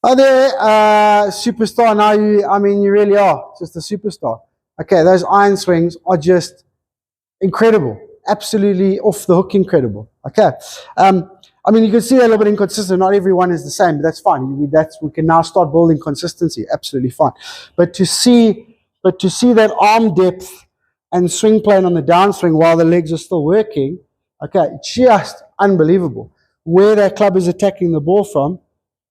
Oh, there, superstar. Now you really are just a superstar. Okay, those iron swings are just incredible, absolutely off the hook incredible. Okay, you can see they're a little bit inconsistent. Not everyone is the same, but that's fine. We can now start building consistency. Absolutely fine. But to see that arm depth and swing plane on the downswing while the legs are still working, okay, just unbelievable. Where that club is attacking the ball from,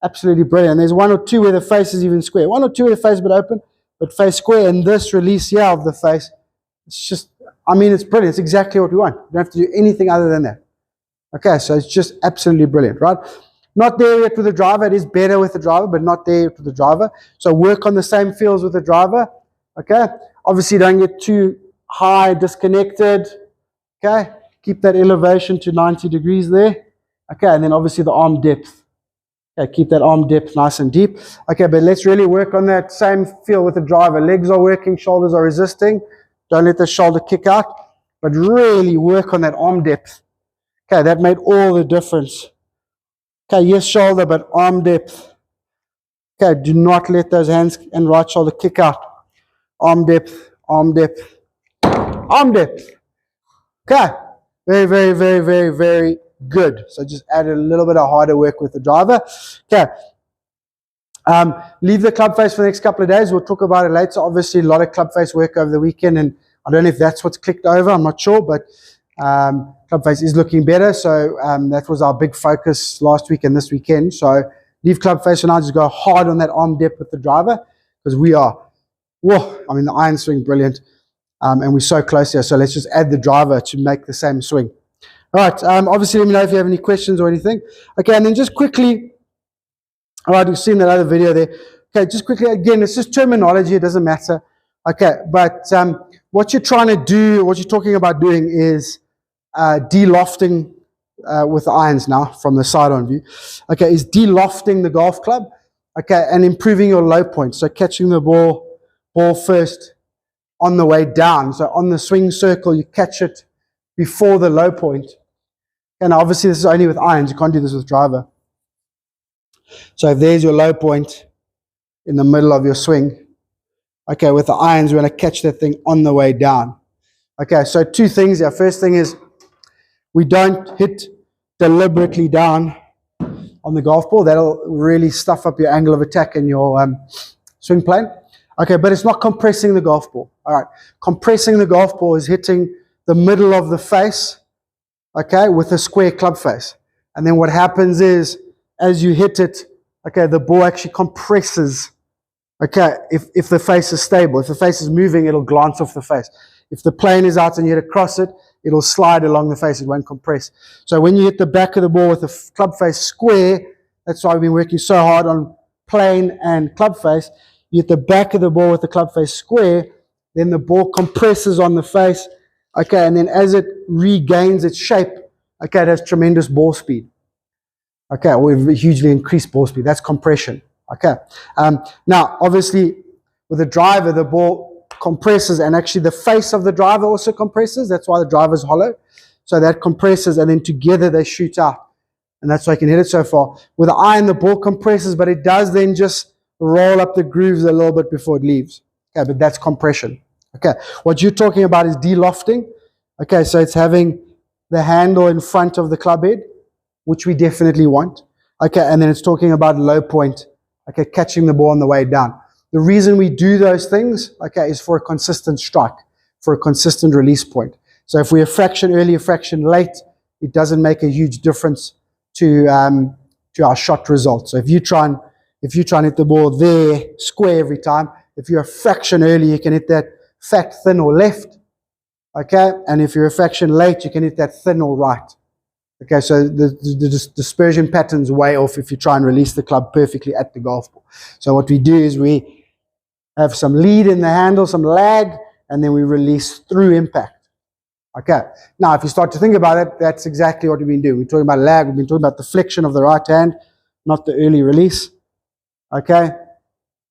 absolutely brilliant. There's one or two where the face is even square. One or two where the face is a bit open, but face square. And this release here of the face, it's just, it's brilliant. It's exactly what we want. You don't have to do anything other than that. Okay, so it's just absolutely brilliant, right? Not there yet with the driver. It is better with the driver, but not there yet with the driver. So work on the same feels with the driver. Okay, obviously don't get too high, disconnected. Okay, keep that elevation to 90 degrees there. Okay, and then obviously the arm depth. Okay, keep that arm depth nice and deep. Okay, but let's really work on that same feel with the driver. Legs are working, shoulders are resisting. Don't let the shoulder kick out, but really work on that arm depth. Okay, that made all the difference. Okay, yes, shoulder, but arm depth. Okay, do not let those hands and right shoulder kick out. Arm depth, arm depth, arm depth. Okay, very, very, very, very, very good. So just add a little bit of harder work with the driver. Okay. Leave the club face for the next couple of days. We'll talk about it later. Obviously, a lot of club face work over the weekend, and I don't know if that's what's clicked over. I'm not sure, but club face is looking better. So that was our big focus last week and this weekend. So leave club face for now. Just go hard on that arm depth with the driver, because we are, the iron swing, brilliant. And we're so close here. So let's just add the driver to make the same swing. All right, obviously let me know if you have any questions or anything. Okay, and then just quickly, all right, you've seen that other video there. Okay, just quickly, again, it's just terminology, it doesn't matter. Okay, but what you're trying to do, what you're talking about doing is de-lofting with the irons now from the side-on view. Okay, is de-lofting the golf club, okay, and improving your low point. So catching the ball first on the way down. So on the swing circle, you catch it before the low point. And obviously this is only with irons, you can't do this with driver. So if there's your low point in the middle of your swing, okay, with the irons we're going to catch that thing on the way down. Okay, so two things here. First thing is we don't hit deliberately down on the golf ball. That'll really stuff up your angle of attack and your swing plane. Okay, but it's not compressing the golf ball. All right, compressing the golf ball is hitting the middle of the face, okay, with a square club face. And then what happens is, as you hit it, okay, the ball actually compresses, okay, if the face is stable. If the face is moving, it'll glance off the face. If the plane is out and you hit across it, it'll slide along the face, it won't compress. So when you hit the back of the ball with the club face square, that's why we've been working so hard on plane and club face. You hit the back of the ball with the club face square, then the ball compresses on the face, okay, and then as it regains its shape, okay, it has tremendous ball speed. Okay, we've hugely increased ball speed. That's compression. Okay. Now, obviously, with the driver, the ball compresses, and actually the face of the driver also compresses. That's why the driver is hollow. So that compresses, and then together they shoot out. And that's why I can hit it so far. With the iron, the ball compresses, but it does then just roll up the grooves a little bit before it leaves. Okay, but that's compression. Okay, what you're talking about is de-lofting. Okay, so it's having the handle in front of the club head, which we definitely want. Okay, and then it's talking about low point, okay, catching the ball on the way down. The reason we do those things, okay, is for a consistent strike, for a consistent release point. So if we're a fraction early, a fraction late, it doesn't make a huge difference to our shot result. So if you try and hit the ball there, square every time, if you're a fraction early, you can hit that fat, thin, or left, okay, and if you're a fraction late, you can hit that thin or right. Okay, so the dispersion pattern's way off if you try and release the club perfectly at the golf ball. So what we do is we have some lead in the handle, some lag, and then we release through impact. Okay, now if you start to think about it, that's exactly what we've been doing. We're talking about lag, we've been talking about the flexion of the right hand, not the early release. Okay,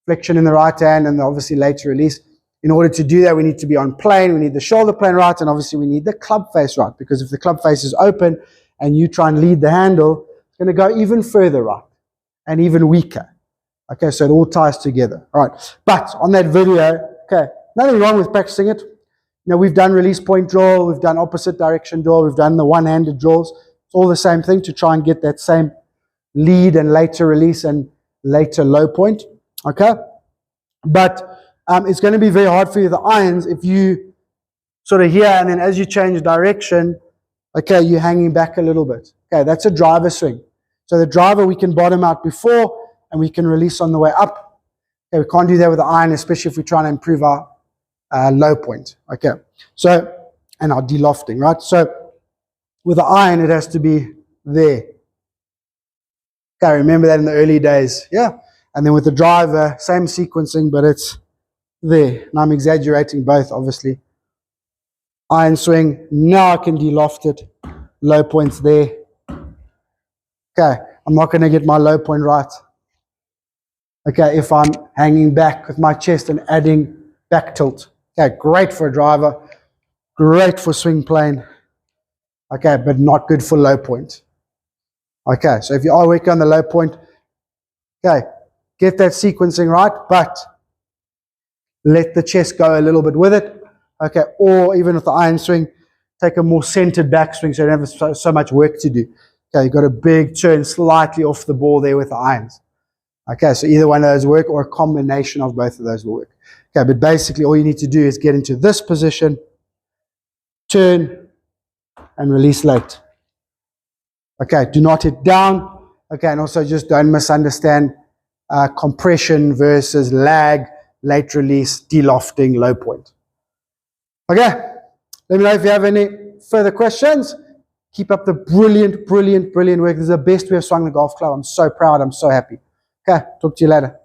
flexion in the right hand and the obviously later release. In order to do that, we need to be on plane, we need the shoulder plane right, and obviously we need the club face right, because if the club face is open, and you try and lead the handle, it's going to go even further right and even weaker. Okay, so it all ties together. All right, but on that video, okay, nothing wrong with practicing it. You know, we've done release point draw, we've done opposite direction draw, we've done the one-handed draws. It's all the same thing to try and get that same lead and later release and later low point. Okay, but it's going to be very hard for you, the irons, if you sort of here and then as you change direction, okay, you're hanging back a little bit. Okay, that's a driver swing. So the driver we can bottom out before and we can release on the way up. Okay, we can't do that with the iron, especially if we're trying to improve our low point. Okay, so, and our delofting, right? So with the iron, it has to be there. Okay, remember that in the early days, yeah? And then with the driver, same sequencing, but it's there. And I'm exaggerating both, obviously. Iron swing, now I can deloft it. Low points there. Okay, I'm not going to get my low point right. Okay, if I'm hanging back with my chest and adding back tilt. Okay, great for a driver, great for swing plane. Okay, but not good for low point. Okay, so if you are working on the low point, okay, get that sequencing right, but let the chest go a little bit with it. Okay, or even with the iron swing, take a more centered backswing so you don't have so much work to do. Okay, you've got a big turn slightly off the ball there with the irons. Okay, so either one of those work or a combination of both of those will work. Okay, but basically all you need to do is get into this position, turn, and release late. Okay, do not hit down. Okay, and also just don't misunderstand compression versus lag, late release, delofting, low point. Okay, let me know if you have any further questions. Keep up the brilliant, brilliant, brilliant work. This is the best we have swung the golf club. I'm so proud. I'm so happy. Okay, talk to you later.